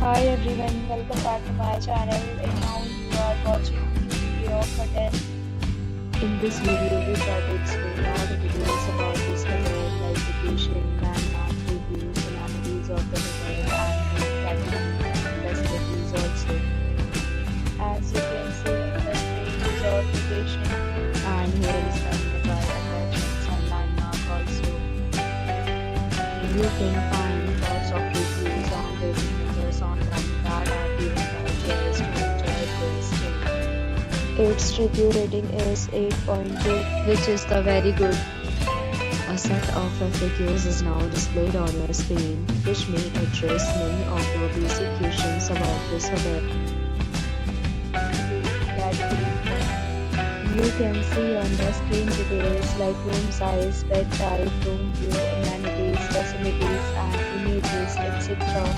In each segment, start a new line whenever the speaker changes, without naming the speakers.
Hi everyone, welcome back to my channel and now you are watching the video of hotel.
In this video, we try to explain all the details about this hotel, like location, landmark, reviews, amenities of the hotel, and facilities also.
As you can see in the screen resort location.
And here is the nearby attractions and landmark also. You can find lots of reviews and rating numbers online that are given by guests to enjoy their stay.
Its review rating is 8.2.
Which is the very good. A set of FAQs is now displayed on your screen, which may address many of your basic questions about this hotel.
You can see on the screen details like room size, bed type, room view, amenities, facilities and images, etc.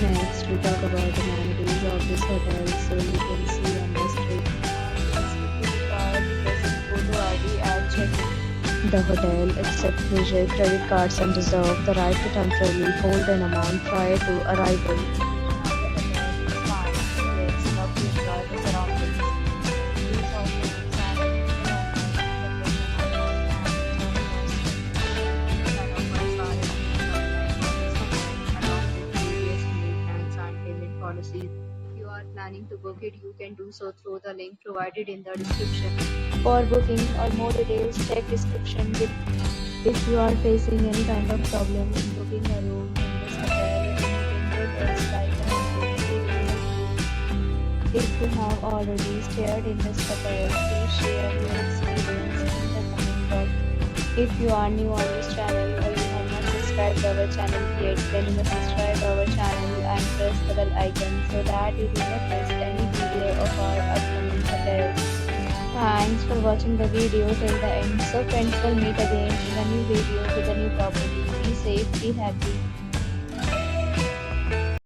Next, we talk about the amenities of this hotel, so you can see on the screen.
Photo ID and check-in.
The hotel accepts major credit cards and reserve the right to temporarily hold an amount prior to arrival. If you are planning to book it, you can do so through the link provided in the description.
For booking or more details, check description. If you are facing any kind of problem in booking a room in this hotel, you can get us like if you have already stayed in this hotel, please share your experience in the comment box. If you are new on this channel or you have not subscribed our channel yet, then you must subscribe our channel and press the bell icon so that you do not miss any video of our upcoming hotels. Thanks for watching the video till the end. So friends, will meet again in a new video with a new property. Be safe, be happy.